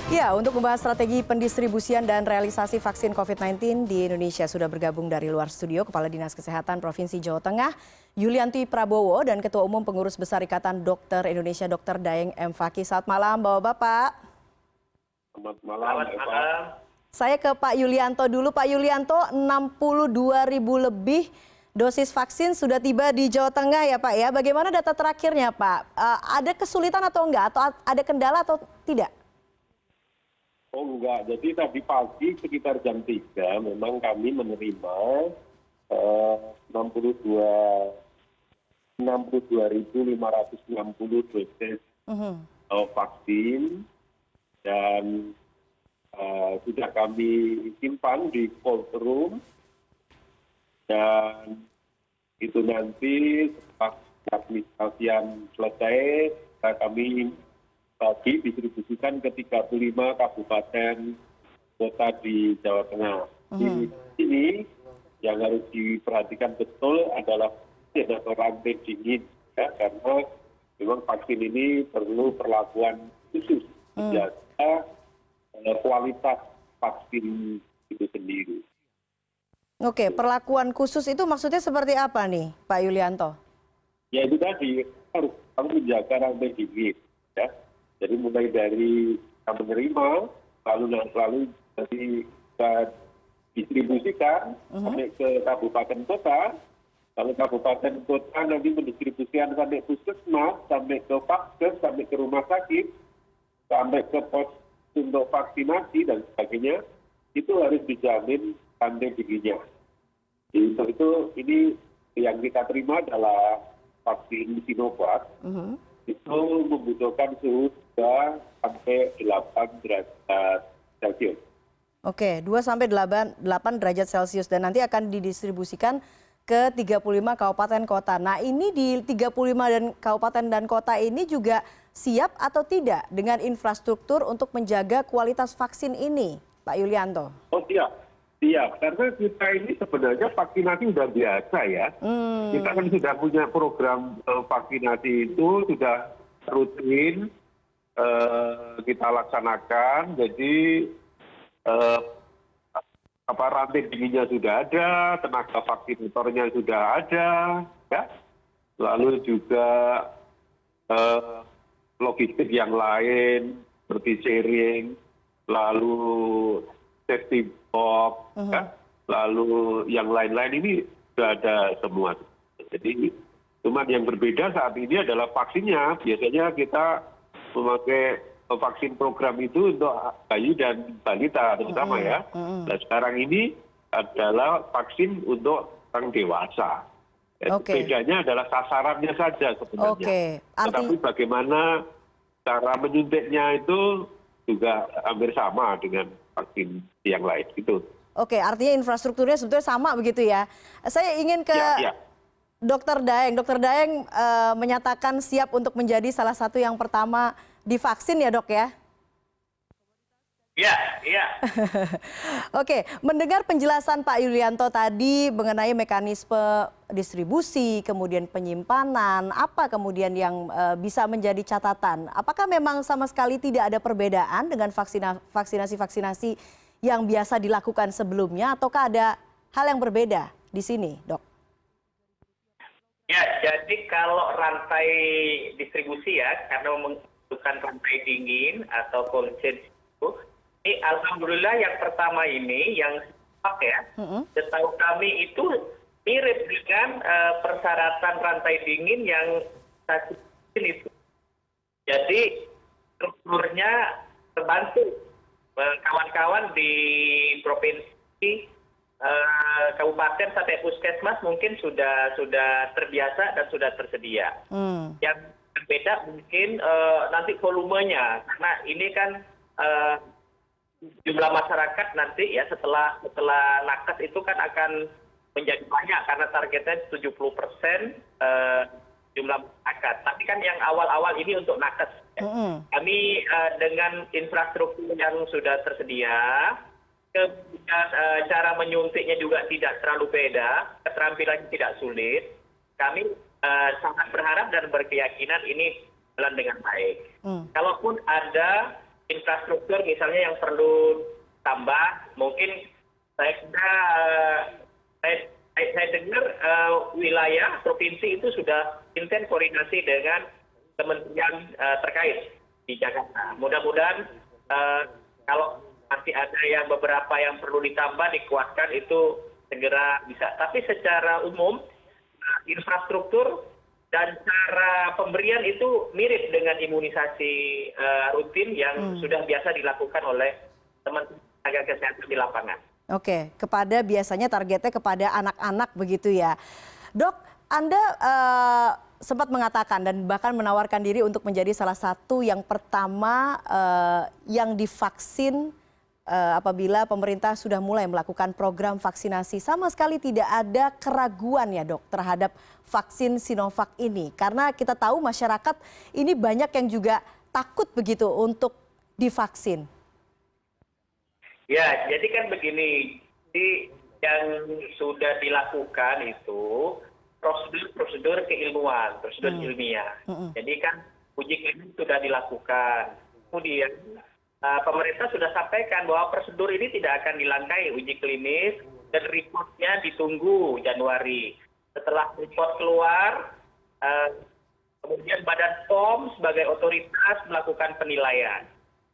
Ya, untuk membahas strategi pendistribusian dan realisasi vaksin COVID-19 di Indonesia sudah bergabung dari luar studio Kepala Dinas Kesehatan Provinsi Jawa Tengah, Yulianti Prabowo, dan Ketua Umum Pengurus Besar Ikatan Dokter Indonesia Dr. Daeng M. Fakih. Selamat malam, Bapak-Bapak. Selamat malam. Saya ke Pak Yulianto dulu. Pak Yulianto, 62.000 lebih dosis vaksin sudah tiba di Jawa Tengah ya Pak ya. Bagaimana data terakhirnya Pak? Ada kesulitan atau enggak? Atau ada kendala atau tidak? Oh enggak, jadi tadi pagi sekitar jam 3 memang kami menerima 62.560 dosis vaksin dan sudah kami simpan di cold room dan itu nanti setelah administrasian selesai kami didistribusikan ke 35 kabupaten kota di Jawa Tengah. Di sini yang harus diperhatikan betul adalah rantai dingin, ya, karena memang vaksin ini perlu perlakuan khusus menjaga kualitas vaksin itu sendiri. Oke, perlakuan khusus itu maksudnya seperti apa nih, Pak Yulianto? Ya itu tadi harus menjaga rantai dingin, ya. Jadi mulai dari kita menerima, lalu kita distribusikan sampai ke kabupaten kota, lalu kabupaten kota nanti mendistribusikan sampai puskesmas, sampai ke vaskes, sampai ke rumah sakit, sampai ke pos untuk vaksinasi dan sebagainya, itu harus dijamin rantai dinginnya. Jadi itu ini yang kita terima adalah vaksin Sinovac. Itu membutuhkan suhu sampai 8 derajat Celcius. Oke, 2 sampai 8 derajat Celcius dan nanti akan didistribusikan ke 35 kabupaten kota. Nah, ini di 35 dan kabupaten dan kota ini juga siap atau tidak dengan infrastruktur untuk menjaga kualitas vaksin ini, Pak Yulianto? Oh siap. Siap, karena kita ini sebenarnya vaksinasi sudah biasa ya. Kita kan sudah punya program vaksinasi itu sudah rutin kita laksanakan. Jadi rantai dinginnya sudah ada, tenaga vaksinatornya sudah ada, ya. Lalu juga logistik yang lain seperti sharing, lalu safety box, ya. Lalu yang lain-lain ini sudah ada semua. Jadi cuman yang berbeda saat ini adalah vaksinnya. Biasanya kita memakai vaksin program itu untuk bayi dan balita terutama ya. Nah sekarang ini adalah vaksin untuk orang dewasa. Bedanya adalah sasarannya saja sebenarnya. Tetapi bagaimana cara menyuntiknya itu juga hampir sama dengan vaksin yang lain gitu. Oke, artinya infrastrukturnya sebetulnya sama begitu ya. Saya ingin ke Dr. Daeng. Dr. Daeng menyatakan siap untuk menjadi salah satu yang pertama divaksin ya dok ya? Iya. Oke, mendengar penjelasan Pak Yulianto tadi mengenai mekanisme distribusi, kemudian penyimpanan, apa kemudian yang bisa menjadi catatan? Apakah memang sama sekali tidak ada perbedaan dengan vaksinasi-vaksinasi yang biasa dilakukan sebelumnya, ataukah ada hal yang berbeda di sini, dok? Ya, jadi kalau rantai distribusi ya, karena membutuhkan rantai dingin atau cold chain itu, ini alhamdulillah yang pertama ini yang ya, setahu kami itu mirip dengan persyaratan rantai dingin yang itu. Jadi strukturnya terbantu. Kawan-kawan di provinsi, kabupaten sampai puskesmas mungkin sudah terbiasa dan sudah tersedia. Yang berbeda mungkin nanti volumenya, karena ini kan jumlah masyarakat nanti ya setelah nakes itu kan akan menjadi banyak karena targetnya 70% jumlah masyarakat. Tapi kan yang awal-awal ini untuk nakes. Kami dengan infrastruktur yang sudah tersedia, kemudian cara menyuntiknya juga tidak terlalu beda, keterampilannya tidak sulit. Kami sangat berharap dan berkeyakinan ini jalan dengan baik. Kalaupun ada infrastruktur misalnya yang perlu tambah, mungkin saya kira saya dengar wilayah provinsi itu sudah intens koordinasi dengan kementerian terkait di Jakarta. Mudah-mudahan kalau masih ada yang beberapa yang perlu ditambah, dikuatkan, itu segera bisa. Tapi secara umum infrastruktur dan cara pemberian itu mirip dengan imunisasi rutin yang sudah biasa dilakukan oleh teman-teman tenaga kesehatan di lapangan. Oke, biasanya targetnya kepada anak-anak begitu ya. Dok, Anda sempat mengatakan dan bahkan menawarkan diri untuk menjadi salah satu yang pertama yang divaksin apabila pemerintah sudah mulai melakukan program vaksinasi. Sama sekali tidak ada keraguan ya dok terhadap vaksin Sinovac ini. Karena kita tahu masyarakat ini banyak yang juga takut begitu untuk divaksin. Ya, jadi kan begini, yang sudah dilakukan itu prosedur keilmuan, prosedur ilmiah. Jadi kan uji klinis sudah dilakukan. Kemudian pemerintah sudah sampaikan bahwa prosedur ini tidak akan dilangkai uji klinis dan reportnya ditunggu Januari. Setelah report keluar, kemudian Badan POM sebagai otoritas melakukan penilaian.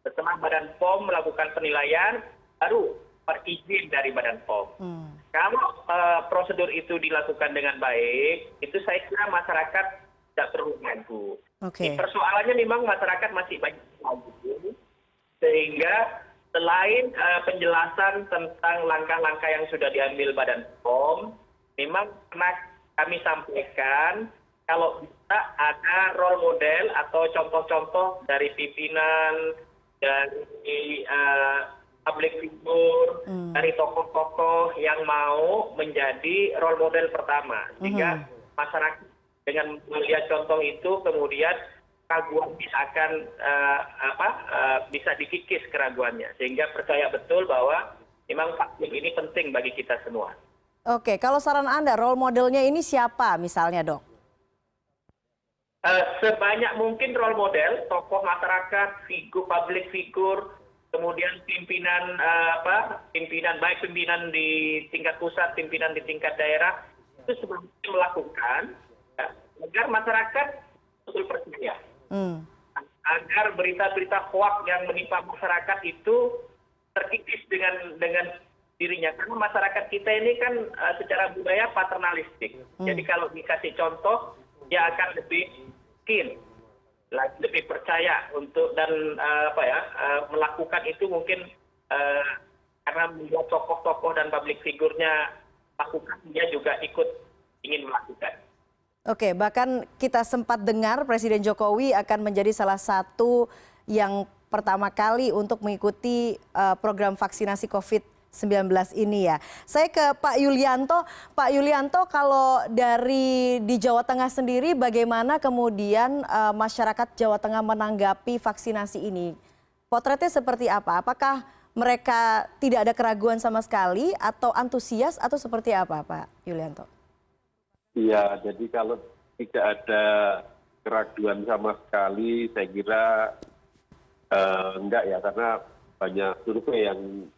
Setelah Badan POM melakukan penilaian, baru berizin dari Badan POM. Kalau prosedur itu dilakukan dengan baik, itu saya kira masyarakat tidak perlu ragu. Persoalannya memang masyarakat masih banyak ragu, sehingga selain penjelasan tentang langkah-langkah yang sudah diambil Badan POM, memang pernah kami sampaikan kalau bisa ada role model atau contoh-contoh dari pimpinan, dari public figure, dari tokoh-tokoh yang mau menjadi role model pertama. Sehingga masyarakat dengan melihat contoh itu kemudian keraguan bisa dikikis keraguannya. Sehingga percaya betul bahwa memang vaksin ini penting bagi kita semua. Oke, kalau saran Anda role modelnya ini siapa misalnya dok? Sebanyak mungkin role model, tokoh masyarakat, public figure, kemudian pimpinan baik pimpinan di tingkat pusat, pimpinan di tingkat daerah itu sebenarnya melakukan agar masyarakat betul percaya, agar berita-berita hoax yang menimpa masyarakat itu terkikis dengan dirinya. Karena masyarakat kita ini kan secara budaya paternalistik. Jadi kalau dikasih contoh, dia akan lebih keen, lebih percaya untuk dan melakukan itu mungkin karena membuat tokoh-tokoh dan public figure-nya lakukan, dia juga ikut ingin melakukan. Oke, bahkan kita sempat dengar Presiden Jokowi akan menjadi salah satu yang pertama kali untuk mengikuti program vaksinasi COVID-19 ini ya. Saya ke Pak Yulianto. Pak Yulianto, kalau di Jawa Tengah sendiri bagaimana kemudian masyarakat Jawa Tengah menanggapi vaksinasi ini? Potretnya seperti apa? Apakah mereka tidak ada keraguan sama sekali atau antusias atau seperti apa Pak Yulianto? Iya, jadi kalau tidak ada keraguan sama sekali, saya kira enggak ya, karena banyak survei yang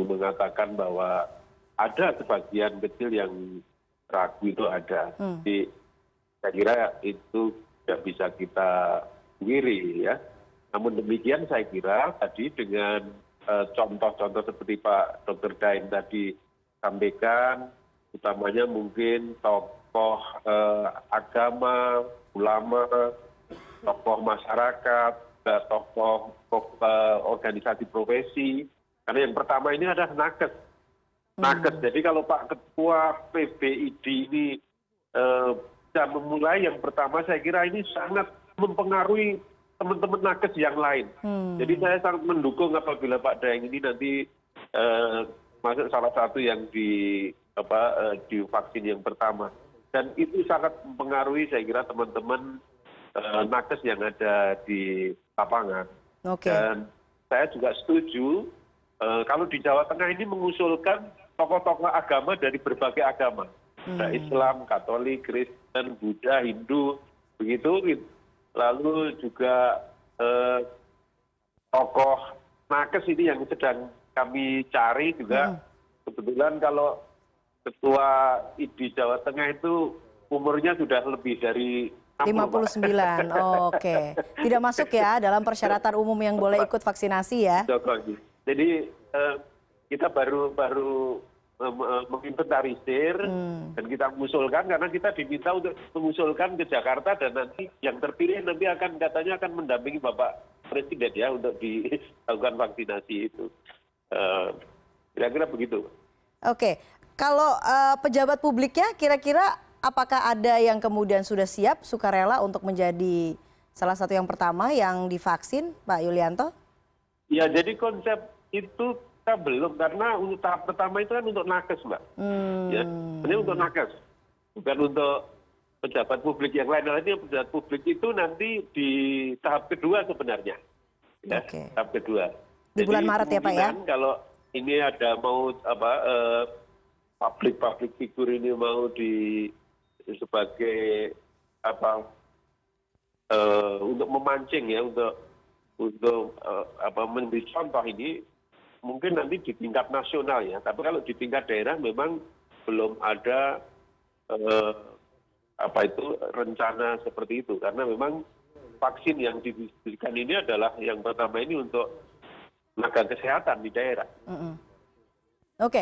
mengatakan bahwa ada sebagian kecil yang ragu itu ada. Jadi saya kira itu tidak bisa kita pungkiri ya. Namun demikian saya kira tadi dengan contoh-contoh seperti Pak Dr. Daeng tadi sampaikan, utamanya mungkin tokoh agama, ulama, tokoh masyarakat, tokoh organisasi profesi. Karena yang pertama ini adalah nakes. Jadi kalau Pak Ketua PBID ini bisa memulai, yang pertama saya kira ini sangat mempengaruhi teman-teman nakes yang lain. Jadi saya sangat mendukung apabila Pak Daeng ini nanti masuk salah satu yang di vaksin yang pertama. Dan itu sangat mempengaruhi saya kira teman-teman nakes yang ada di lapangan. Dan saya juga setuju kalau di Jawa Tengah ini mengusulkan tokoh-tokoh agama dari berbagai agama. Ada Islam, Katolik, Kristen, Buddha, Hindu, begitu. Lalu juga eh, tokoh nakes ini yang sedang kami cari juga. Kebetulan kalau ketua ID Jawa Tengah itu umurnya sudah lebih dari 60, Pak. 59. Oke. Tidak masuk ya dalam persyaratan umum yang boleh ikut vaksinasi ya. Jokowi. Jadi kita baru menginventarisir dan kita mengusulkan karena kita diminta untuk mengusulkan ke Jakarta dan nanti yang terpilih nanti katanya akan mendampingi Bapak Presiden ya untuk dilakukan vaksinasi itu. Kira-kira begitu. Oke. Kalau pejabat publiknya kira-kira apakah ada yang kemudian sudah siap sukarela untuk menjadi salah satu yang pertama yang divaksin, Pak Yulianto? Ya, jadi konsep itu kita belum karena untuk tahap pertama itu kan untuk nakes, Mbak. Ya, ini untuk nakes, bukan untuk pejabat publik yang lain. Nanti pejabat publik itu nanti di tahap kedua sebenarnya. Ya, tahap kedua. Di bulan Maret ya, Pak ya? Kalau ini ada mau public figure ini mau sebagai untuk memancing ya untuk memberi contoh ini mungkin nanti di tingkat nasional ya, tapi kalau di tingkat daerah memang belum ada rencana seperti itu karena memang vaksin yang diberikan ini adalah yang pertama ini untuk tenaga kesehatan di daerah. Oke,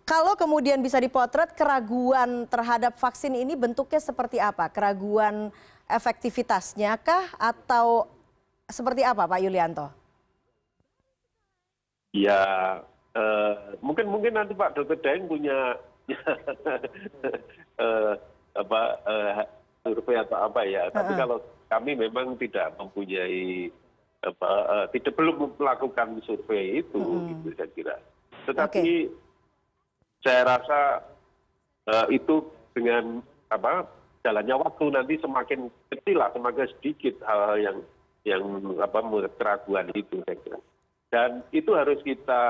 kalau kemudian bisa dipotret keraguan terhadap vaksin ini bentuknya seperti apa? Keraguan efektivitasnya kah atau seperti apa, Pak Yulianto? Ya, mungkin nanti Pak Dr. Daeng punya survei atau apa ya. Tapi kalau kami memang tidak mempunyai belum melakukan survei itu, gitu saya kira. Tetapi saya rasa itu dengan jalannya waktu nanti semakin kecil lah, semakin sedikit hal-hal yang keraguan itu saya kira. Dan itu harus kita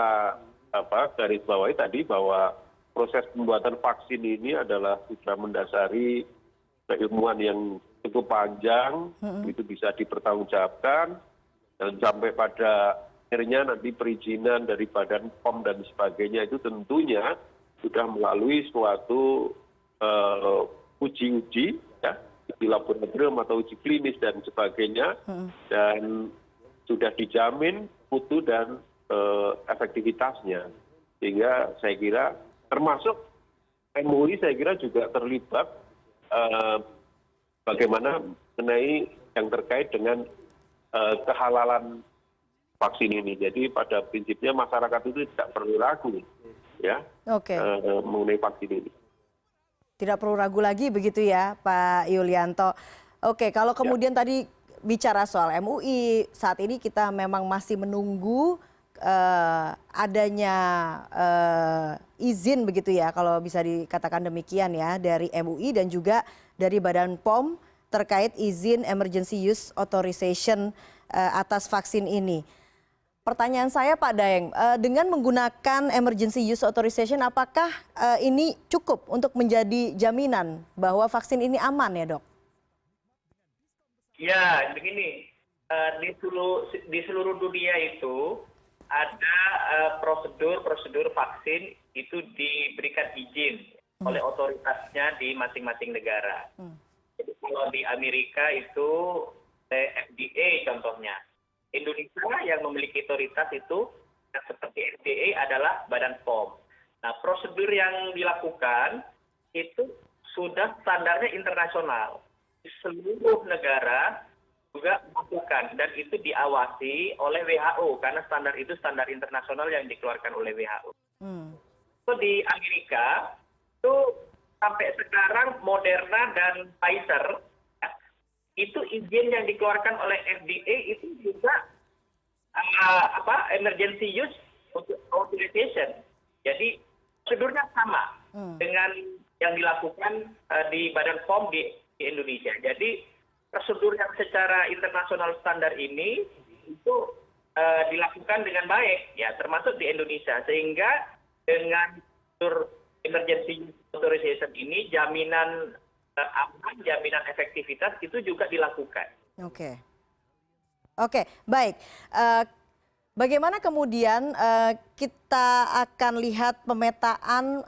garis bawahi tadi bahwa proses pembuatan vaksin ini adalah sudah mendasari keilmuan yang cukup panjang, itu bisa dipertanggungjawabkan dan sampai pada akhirnya nanti perizinan dari Badan POM dan sebagainya itu tentunya sudah melalui suatu uji-uji ya, di laboratorium atau uji klinis dan sebagainya dan sudah dijamin mutu dan efektivitasnya. Sehingga saya kira termasuk MUI saya kira juga terlibat bagaimana mengenai yang terkait dengan kehalalan vaksin ini. Jadi pada prinsipnya masyarakat itu tidak perlu ragu ya mengenai vaksin ini. Tidak perlu ragu lagi begitu ya Pak Yulianto. Oke, kalau kemudian tadi bicara soal MUI, saat ini kita memang masih menunggu adanya izin begitu ya, kalau bisa dikatakan demikian ya, dari MUI dan juga dari Badan POM terkait izin Emergency Use Authorization atas vaksin ini. Pertanyaan saya Pak Daeng, dengan menggunakan Emergency Use Authorization apakah ini cukup untuk menjadi jaminan bahwa vaksin ini aman ya Dok? Ya, begini, di seluruh dunia itu ada prosedur vaksin itu diberikan izin oleh otoritasnya di masing-masing negara. Jadi kalau di Amerika itu FDA contohnya. Indonesia yang memiliki otoritas itu seperti FDA adalah Badan POM. Nah, prosedur yang dilakukan itu sudah standarnya internasional. Seluruh negara juga melakukan dan itu diawasi oleh WHO karena standar itu standar internasional yang dikeluarkan oleh WHO. So, di Amerika itu sampai sekarang Moderna dan Pfizer itu izin yang dikeluarkan oleh FDA itu juga emergency use authorization. Jadi prosedurnya sama dengan yang dilakukan di Badan POM di Indonesia. Jadi prosedur yang secara internasional standar ini itu dilakukan dengan baik ya termasuk di Indonesia sehingga dengan prosedur emergency authorization ini jaminan aman, jaminan efektivitas itu juga dilakukan. Oke. Oke, baik. Bagaimana kemudian kita akan lihat pemetaan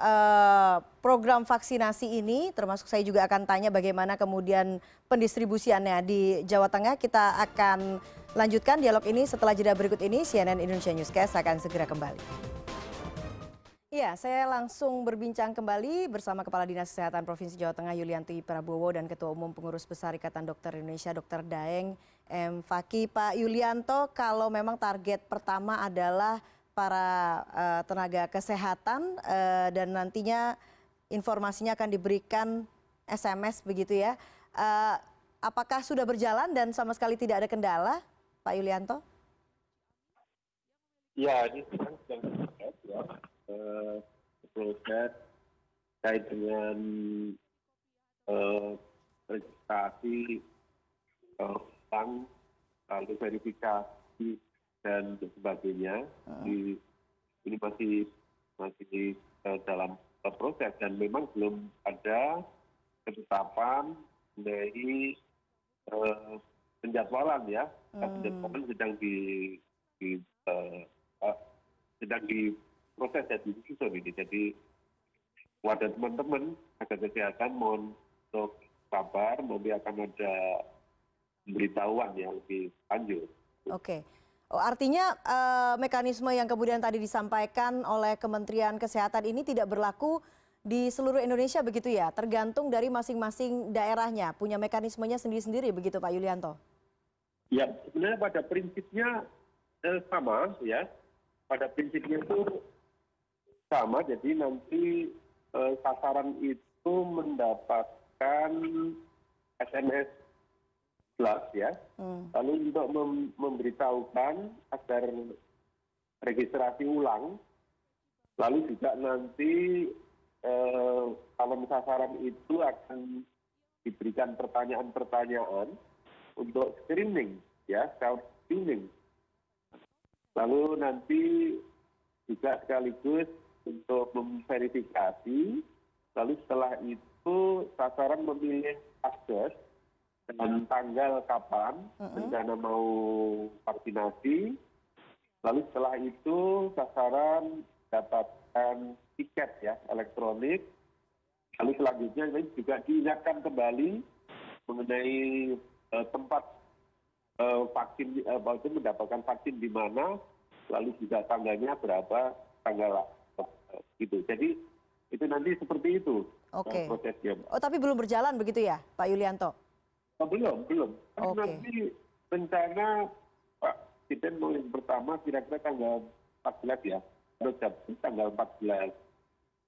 program vaksinasi ini, termasuk saya juga akan tanya bagaimana kemudian pendistribusiannya di Jawa Tengah. Kita akan lanjutkan dialog ini setelah jeda berikut ini. CNN Indonesia Newscast akan segera kembali. Ya, saya langsung berbincang kembali bersama Kepala Dinas Kesehatan Provinsi Jawa Tengah Yulianti Prabowo dan Ketua Umum Pengurus Besar Ikatan Dokter Indonesia Dr. Daeng M. Fakih. Pak Yulianto, kalau memang target pertama adalah para tenaga kesehatan dan nantinya informasinya akan diberikan SMS begitu ya. Apakah sudah berjalan dan sama sekali tidak ada kendala, Pak Yulianto? Ya, ini sedang proses ya. Proses terkait dengan registrasi bank, lalu verifikasi dan sebagainya. Ini masih dalam proses dan memang belum ada ketetapan dari penjadwalan ya. Penjadwalan sedang diproses dan disusun ini. Jadi wadah teman-teman tenaga kesehatan mohon untuk sabar, nanti akan ada pemberitahuan yang lebih lanjut. Oke. Oh, artinya mekanisme yang kemudian tadi disampaikan oleh Kementerian Kesehatan ini tidak berlaku di seluruh Indonesia begitu ya? Tergantung dari masing-masing daerahnya, punya mekanismenya sendiri-sendiri begitu Pak Yulianto? Ya, sebenarnya pada prinsipnya sama ya. Pada prinsipnya itu sama, jadi nanti sasaran itu mendapatkan SMS plus ya. Lalu untuk memberitahukan agar registrasi ulang, lalu juga nanti calon sasaran itu akan diberikan pertanyaan-pertanyaan untuk screening ya, self screening. Lalu nanti juga sekaligus untuk memverifikasi, lalu setelah itu sasaran memilih akses dan tanggal kapan rencana mau vaksinasi, lalu setelah itu sasaran dapatkan tiket ya elektronik, lalu selanjutnya ini juga diingatkan kembali mengenai tempat vaksin, itu mendapatkan vaksin di mana, lalu juga tanggalnya berapa, tanggal gitu. Jadi itu nanti seperti itu prosesnya. Oh, tapi belum berjalan begitu ya, Pak Yulianto? Oh, belum. Oke. Nanti rencana Pak Presiden mau yang pertama kira-kira tanggal 14 ya, tanggal 14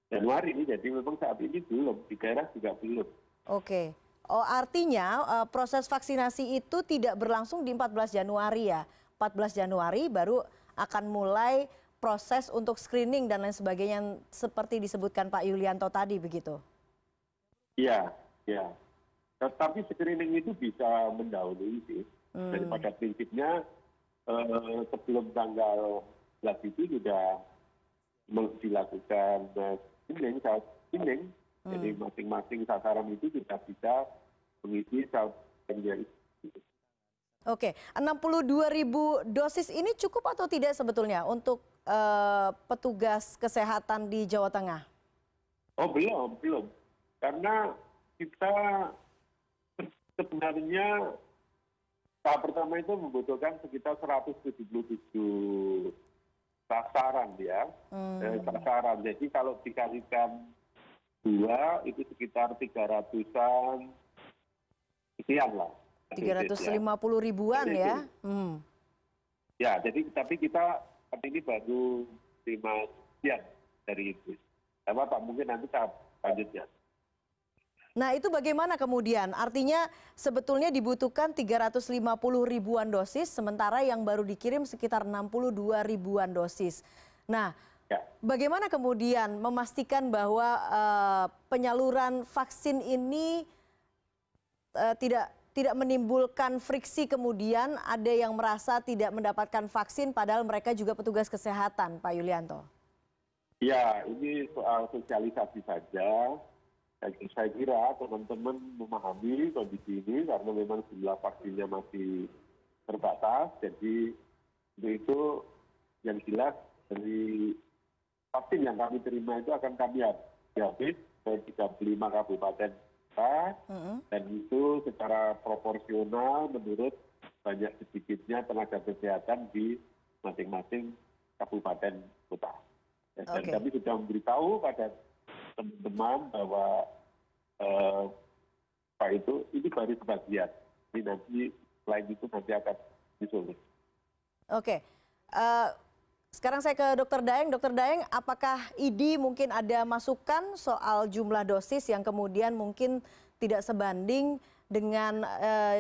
Januari ini. Jadi memang saat ini belum, di daerah juga belum. Oke. Oh, artinya proses vaksinasi itu tidak berlangsung di 14 Januari ya. 14 Januari baru akan mulai proses untuk screening dan lain sebagainya seperti disebutkan Pak Yulianto tadi begitu. Iya. Tetapi screening itu bisa mendahului sih. Daripada prinsipnya sebelum tanggal 11 itu sudah dilakukan screening. Jadi masing-masing sasaran itu sudah bisa mengisi self-screening. Oke, 62.000 dosis ini cukup atau tidak sebetulnya untuk petugas kesehatan di Jawa Tengah? Oh, belum. Karena kita sebenarnya tahap pertama itu membutuhkan sekitar 177 sasaran ya. Sasaran. Jadi kalau dikalikan 2 itu sekitar 300-an sekian lah. 350 ribuan ya? Ya, jadi tapi kita saat ini baru 5 sekian dari itu. Sama Pak, mungkin nanti tahap lanjutnya. Nah itu bagaimana kemudian? Artinya sebetulnya dibutuhkan 350 ribuan dosis, sementara yang baru dikirim sekitar 62 ribuan dosis. Nah, bagaimana kemudian memastikan bahwa penyaluran vaksin ini tidak menimbulkan friksi, kemudian ada yang merasa tidak mendapatkan vaksin padahal mereka juga petugas kesehatan, Pak Yulianto? Ya, ini soal sosialisasi saja. Saya kira teman-teman memahami kondisi ini karena memang jumlah vaksinnya masih terbatas. Jadi untuk itu yang jelas dari vaksin yang kami terima itu akan kami habis ke 35 kabupaten kota, dan itu secara proporsional menurut banyak sedikitnya tenaga kesehatan di masing-masing kabupaten kota. Dan kami sudah memberitahu pada teman-teman bahwa Pak itu ini baru sebagian. Ini nanti selain itu nanti akan disusul. Oke. Sekarang saya ke Dr. Daeng. Dr. Daeng, apakah ID mungkin ada masukan soal jumlah dosis yang kemudian mungkin tidak sebanding dengan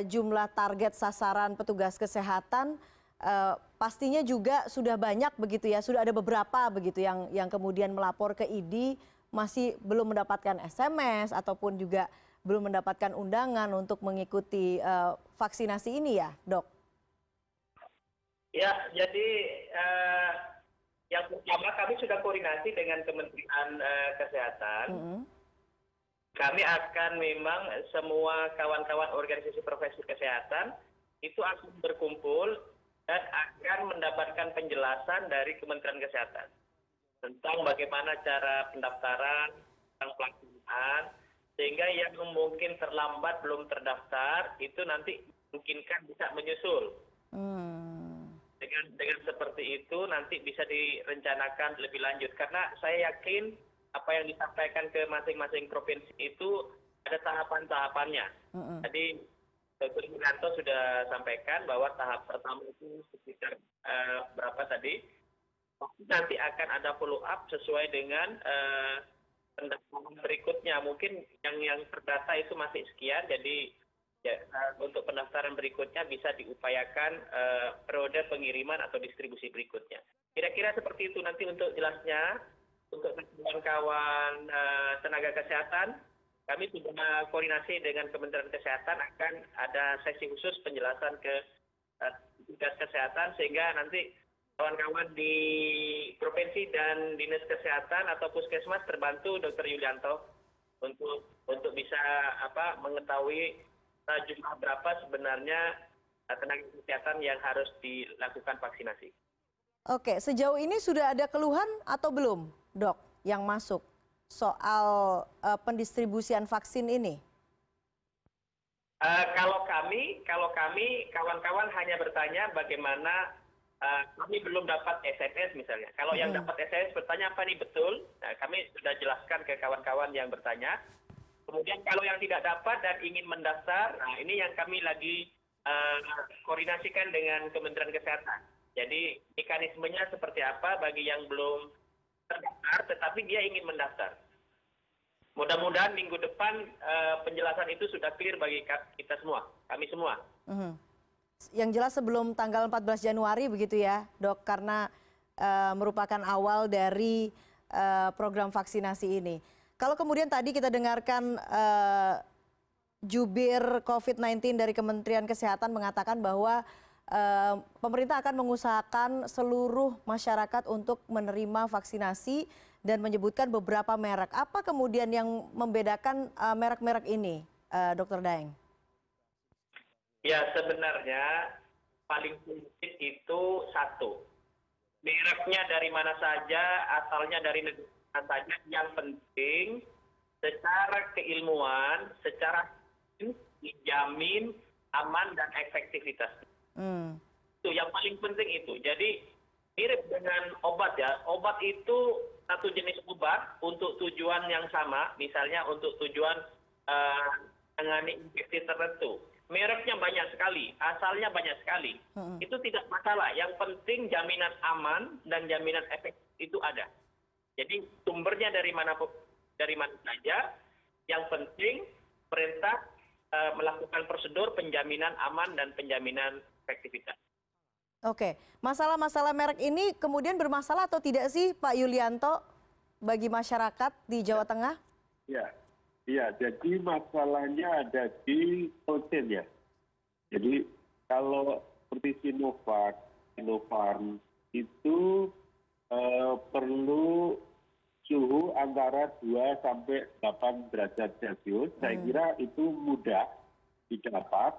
jumlah target sasaran petugas kesehatan? Pastinya juga sudah banyak begitu ya, sudah ada beberapa begitu yang kemudian melapor ke ID masih belum mendapatkan SMS ataupun juga belum mendapatkan undangan untuk mengikuti vaksinasi ini ya, Dok? Ya, jadi yang pertama kami sudah koordinasi dengan Kementerian Kesehatan. Kami akan memang semua kawan-kawan organisasi profesi kesehatan itu akan berkumpul dan akan mendapatkan penjelasan dari Kementerian Kesehatan tentang bagaimana cara pendaftaran, tentang pelaksanaan, sehingga yang mungkin terlambat belum terdaftar itu nanti mungkinkan bisa menyusul. Dengan seperti itu nanti bisa direncanakan lebih lanjut, karena saya yakin apa yang disampaikan ke masing-masing provinsi itu ada tahapan-tahapannya. Tadi Dr. Yulianto sudah sampaikan bahwa tahap pertama itu sekitar berapa tadi, nanti akan ada follow up sesuai dengan pendaftaran berikutnya. Mungkin yang terdata itu masih sekian, jadi ya, untuk pendaftaran berikutnya bisa diupayakan periode pengiriman atau distribusi berikutnya. Kira-kira seperti itu nanti untuk jelasnya. Untuk kawan-kawan tenaga kesehatan, kami sudah koordinasi dengan Kementerian Kesehatan akan ada sesi khusus penjelasan ke petugas kesehatan, sehingga nanti kawan-kawan di provinsi dan dinas kesehatan atau puskesmas terbantu Dr. Yulianto untuk bisa mengetahui jumlah berapa sebenarnya tenaga kesehatan yang harus dilakukan vaksinasi. Oke, sejauh ini sudah ada keluhan atau belum, Dok, yang masuk soal pendistribusian vaksin ini? Kalau kami kawan-kawan hanya bertanya bagaimana kami belum dapat SMS misalnya. Kalau yang dapat SMS bertanya apa nih betul? Nah, kami sudah jelaskan ke kawan-kawan yang bertanya. Kemudian kalau yang tidak dapat dan ingin mendaftar, nah ini yang kami lagi koordinasikan dengan Kementerian Kesehatan. Jadi mekanismenya seperti apa bagi yang belum terdaftar tetapi dia ingin mendaftar. Mudah-mudahan minggu depan penjelasan itu sudah clear bagi kita semua, kami semua. Yang jelas sebelum tanggal 14 Januari begitu ya, Dok, karena merupakan awal dari program vaksinasi ini. Kalau kemudian tadi kita dengarkan jubir COVID-19 dari Kementerian Kesehatan mengatakan bahwa pemerintah akan mengusahakan seluruh masyarakat untuk menerima vaksinasi dan menyebutkan beberapa merek. Apa kemudian yang membedakan merek-merek ini, Dr. Daeng? Ya, sebenarnya paling sulit itu satu. Mereknya dari mana saja, asalnya dari negara mana saja, yang penting secara keilmuan, secara dijamin aman dan efektivitas. Itu yang paling penting itu. Jadi mirip dengan obat ya. Obat itu satu jenis obat untuk tujuan yang sama. Misalnya untuk tujuan menangani infeksi tertentu. Mereknya banyak sekali, asalnya banyak sekali. Itu tidak masalah. Yang penting jaminan aman dan jaminan efektif itu ada. Jadi sumbernya dari mana saja. Yang penting perintah melakukan prosedur penjaminan aman dan penjaminan efektivitas. Oke, masalah-masalah merek ini kemudian bermasalah atau tidak sih Pak Yulianto bagi masyarakat di Jawa Tengah? Iya, jadi masalahnya ada di cold chain ya. Jadi kalau seperti Sinovac, Sinopharm itu perlu suhu antara 2 sampai 8 derajat Celcius. Saya kira itu mudah didapat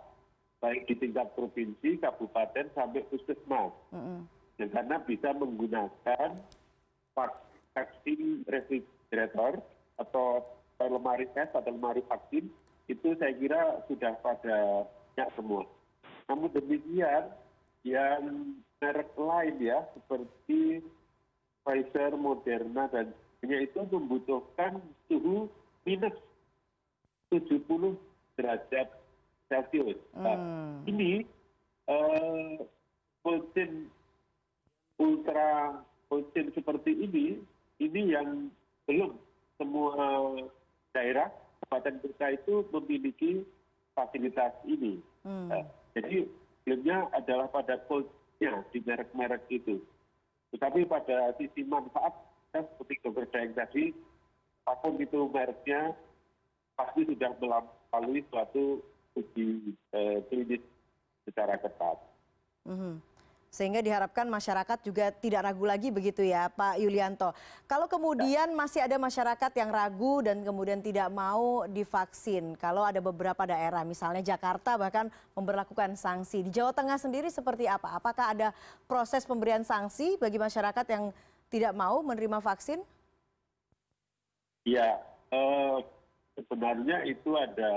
baik di tingkat provinsi, kabupaten, sampai puskesmas. Dan karena bisa menggunakan vaksin refrigerator atau lemari tes atau lemari vaksin, itu saya kira sudah pada banyak semua. Namun demikian, yang merek lain ya, seperti Pfizer, Moderna, dan sebagainya itu membutuhkan suhu minus 70 derajat Celcius. Nah, ini vaksin vaksin seperti ini yang belum semua daerah kabupaten kota itu memiliki fasilitas ini. Jadi problemnya adalah pada coldnya di merek-merek itu. Tetapi pada sisi manfaat, seperti Dr. Daeng tadi, apapun itu mereknya, pasti sudah melalui suatu uji klinis secara ketat. Sehingga diharapkan masyarakat juga tidak ragu lagi begitu ya Pak Yulianto. Kalau kemudian masih ada masyarakat yang ragu dan kemudian tidak mau divaksin, kalau ada beberapa daerah misalnya Jakarta bahkan memberlakukan sanksi. Di Jawa Tengah sendiri seperti apa? Apakah ada proses pemberian sanksi bagi masyarakat yang tidak mau menerima vaksin? Ya, sebenarnya itu ada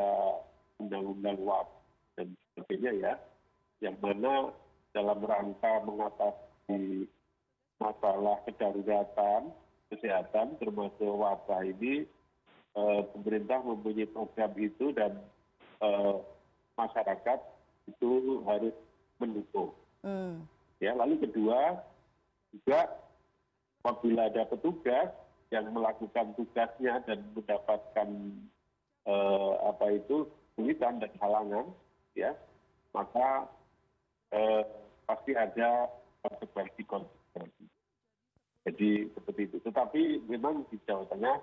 undang-undang WAP dan sebagainya ya, yang mana dalam rangka mengatasi masalah kedaruratan kesehatan termasuk wabah ini, pemerintah mempunyai program itu dan masyarakat itu harus mendukung. Ya, lalu kedua juga apabila ada petugas yang melakukan tugasnya dan mendapatkan kesulitan dan halangan, ya, maka pasti ada konsekuensi. Jadi seperti itu. Tetapi memang di Jawa Tengah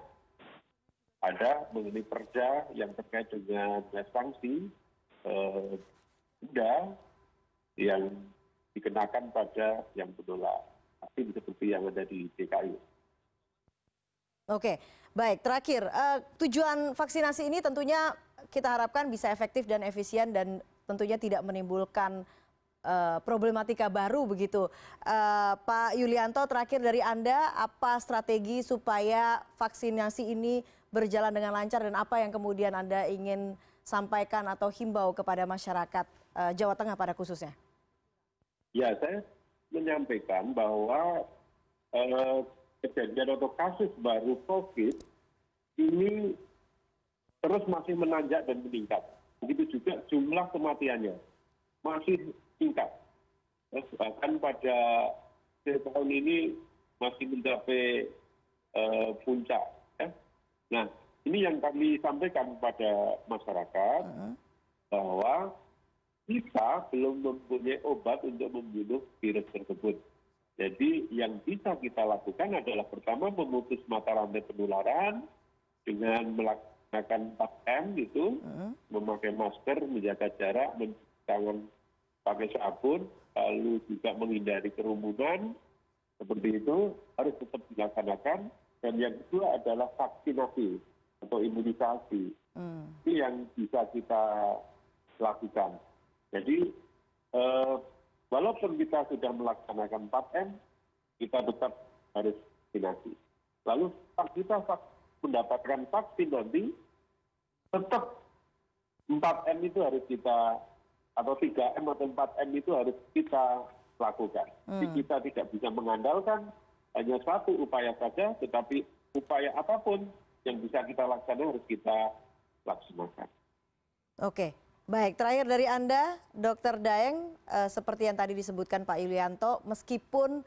ada mengenai perda yang terkait dengan sanksi denda yang dikenakan pada yang menolak vaksin seperti yang ada di DKI. Oke, baik. Terakhir, tujuan vaksinasi ini tentunya kita harapkan bisa efektif dan efisien dan tentunya tidak menimbulkan problematika baru begitu. Pak Yulianto, terakhir dari Anda, apa strategi supaya vaksinasi ini berjalan dengan lancar dan apa yang kemudian Anda ingin sampaikan atau himbau kepada masyarakat Jawa Tengah pada khususnya? Ya, saya menyampaikan bahwa kejadian atau kasus baru COVID ini terus masih menanjak dan meningkat. Begitu juga jumlah kematiannya masih tingkat. Bahkan pada tahun ini masih mencapai puncak. Ya. Nah, ini yang kami sampaikan kepada masyarakat bahwa kita belum mempunyai obat untuk membunuh virus tersebut. Jadi yang bisa kita lakukan adalah pertama memutus mata rantai penularan dengan melaksanakan 4M gitu, memakai masker, menjaga jarak, mencuci tangan pakai sabun, lalu juga menghindari kerumunan, seperti itu harus tetap dilaksanakan. Dan yang kedua adalah vaksinasi atau imunisasi. Ini yang bisa kita lakukan. Jadi walaupun kita sudah melaksanakan 4M, kita tetap harus vaksinasi. Lalu kita mendapatkan vaksin nanti, tetap 4M itu harus kita, atau 3M atau 4M itu harus kita lakukan. Jadi kita tidak bisa mengandalkan hanya satu upaya saja, tetapi upaya apapun yang bisa kita laksanakan harus kita laksanakan. Oke. Baik, terakhir dari Anda, Dr. Daeng, seperti yang tadi disebutkan Pak Yulianto, meskipun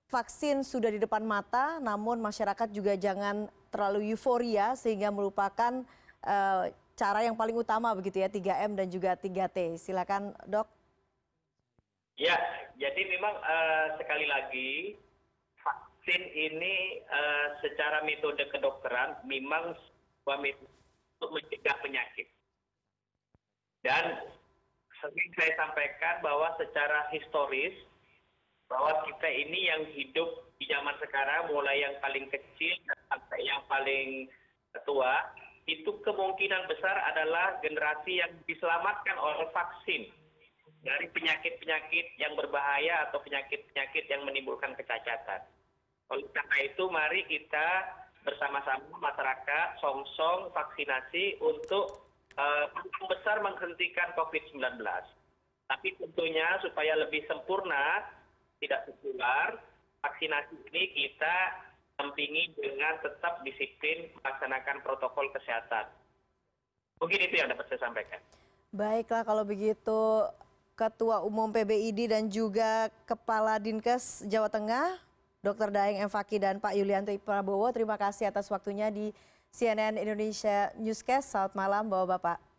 vaksin sudah di depan mata, namun masyarakat juga jangan terlalu euforia sehingga melupakan cara yang paling utama begitu ya, 3M dan juga 3T. Silakan, Dok. Ya, jadi memang sekali lagi vaksin ini secara metode kedokteran memang sebuah metode untuk mencegah penyakit. Dan sering saya sampaikan bahwa secara historis, bahwa kita ini yang hidup di zaman sekarang, mulai yang paling kecil sampai yang paling tua, itu kemungkinan besar adalah generasi yang diselamatkan oleh vaksin dari penyakit-penyakit yang berbahaya atau penyakit-penyakit yang menimbulkan kecacatan. Oleh karena itu, mari kita bersama-sama masyarakat song-song vaksinasi untuk besar menghentikan COVID-19. Tapi tentunya supaya lebih sempurna, tidak tertular, vaksinasi ini kita dampingi dengan tetap disiplin melaksanakan protokol kesehatan. Mungkin itu yang dapat saya sampaikan. Baiklah kalau begitu, Ketua Umum PBID dan juga Kepala Dinkes Jawa Tengah, Dr. Daeng M. Fakih dan Pak Yulianto Prabowo, terima kasih atas waktunya di CNN Indonesia Newscast. Selamat malam Bapak-Bapak.